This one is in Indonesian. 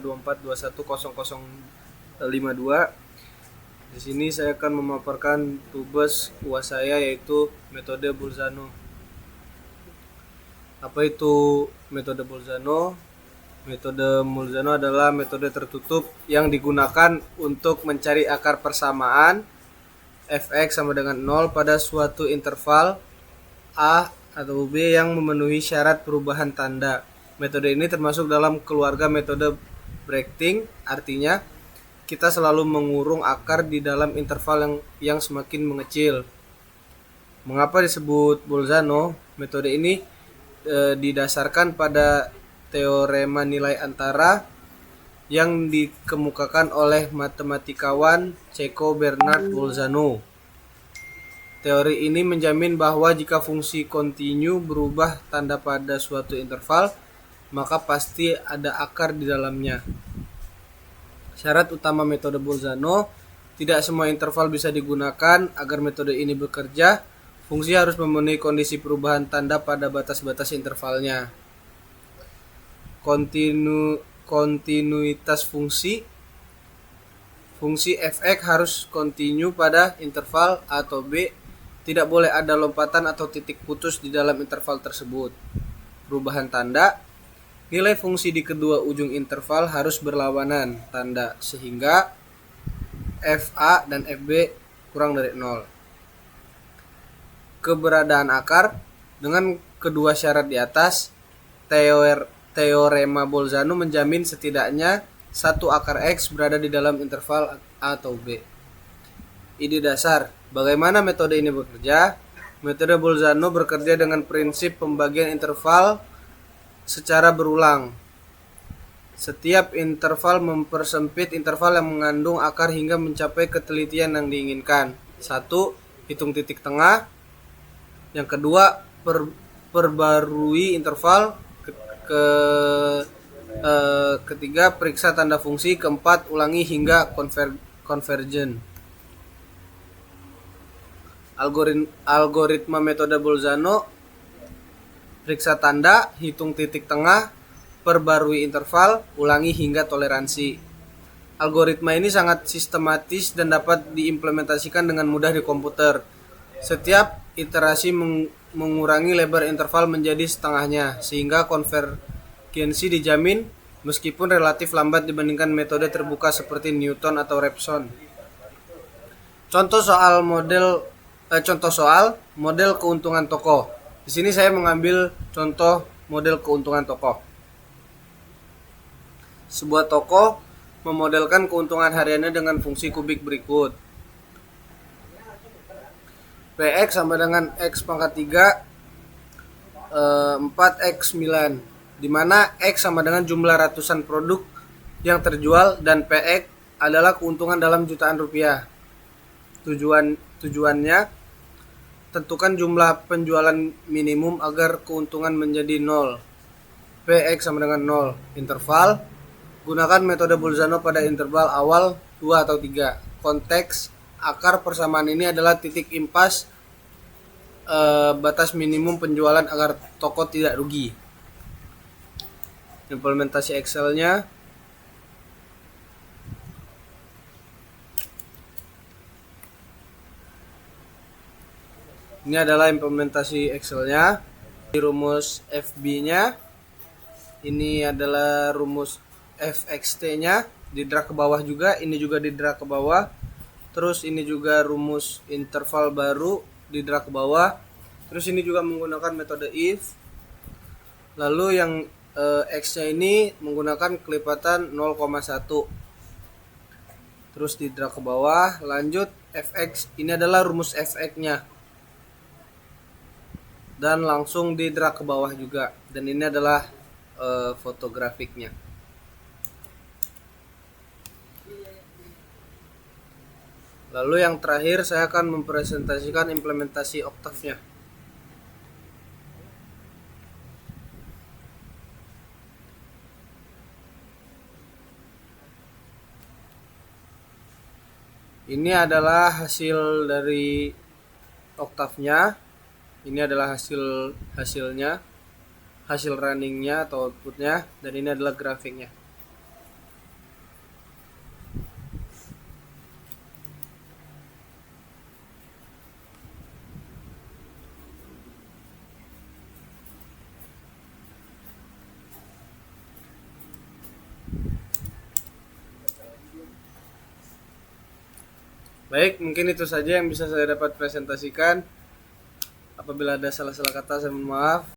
24210052. Di sini saya akan memaparkan tugas UAS saya, yaitu metode Bolzano. Apa itu metode Bolzano? Metode Bolzano adalah metode tertutup yang digunakan untuk mencari akar persamaan fx sama dengan 0 pada suatu interval A atau B yang memenuhi syarat perubahan tanda. Metode ini termasuk dalam keluarga metode Brechting, artinya kita selalu mengurung akar di dalam interval yang semakin mengecil. Mengapa disebut Bolzano? Metode ini didasarkan pada teorema nilai antara yang dikemukakan oleh matematikawan Ceko Bernard Bolzano. Teori ini menjamin bahwa jika fungsi kontinu berubah tanda pada suatu interval, maka pasti ada akar di dalamnya. Syarat utama metode Bolzano, tidak semua interval bisa digunakan. Agar metode ini bekerja, fungsi harus memenuhi kondisi perubahan tanda pada batas-batas intervalnya. Kontinuitas fungsi fx harus kontinu pada interval A atau B. Tidak boleh ada lompatan atau titik putus di dalam interval tersebut. Perubahan tanda, nilai fungsi di kedua ujung interval harus berlawanan tanda, sehingga fa dan fb kurang dari 0. Keberadaan akar, dengan kedua syarat di atas, teorema Bolzano menjamin setidaknya satu akar X berada di dalam interval A atau B. Ide dasar, bagaimana metode ini bekerja? Metode Bolzano bekerja dengan prinsip pembagian interval secara berulang. Setiap interval mempersempit interval yang mengandung akar hingga mencapai ketelitian yang diinginkan. 1. Hitung titik tengah. Yang kedua, perbarui interval. Ketiga, periksa tanda fungsi. Keempat, ulangi hingga konvergen. Algoritma metode Bolzano: periksa tanda, hitung titik tengah, perbarui interval, ulangi hingga toleransi. Algoritma ini sangat sistematis dan dapat diimplementasikan dengan mudah di komputer. Setiap iterasi mengurangi lebar interval menjadi setengahnya, sehingga konvergensi dijamin meskipun relatif lambat dibandingkan metode terbuka seperti Newton atau Raphson. Contoh soal model keuntungan tokoh. Di sini saya mengambil contoh model keuntungan tokoh. Sebuah tokoh memodelkan keuntungan hariannya dengan fungsi kubik berikut. Px sama dengan X pangkat 3 4X9, di mana X sama dengan jumlah ratusan produk yang terjual dan Px adalah keuntungan dalam jutaan rupiah. Tujuannya, tentukan jumlah penjualan minimum agar keuntungan menjadi 0. Px sama dengan 0. Interval, gunakan metode Bolzano pada interval awal 2 atau 3. Konteks, akar persamaan ini adalah titik impas batas minimum penjualan agar toko tidak rugi. Implementasi Excel-nya. Ini adalah implementasi Excel-nya. Ini rumus FB-nya. Ini adalah rumus FXT-nya. Di drag ke bawah juga. Ini juga di drag ke bawah. Terus ini juga rumus interval baru. Di drag ke bawah. Terus ini juga menggunakan metode if. Lalu yang X-nya ini menggunakan kelipatan 0,1. Terus di drag ke bawah. Lanjut FX. Ini adalah rumus FX-nya. Dan langsung di drag ke bawah juga. Dan ini adalah foto grafiknya. Lalu yang terakhir saya akan mempresentasikan implementasi Octave-nya. Ini adalah hasil dari Octave-nya. Ini adalah hasilnya, hasil runningnya atau outputnya, dan ini adalah grafiknya. Baik, mungkin itu saja yang bisa saya dapat presentasikan. Apabila ada salah-salah kata, saya mohon maaf.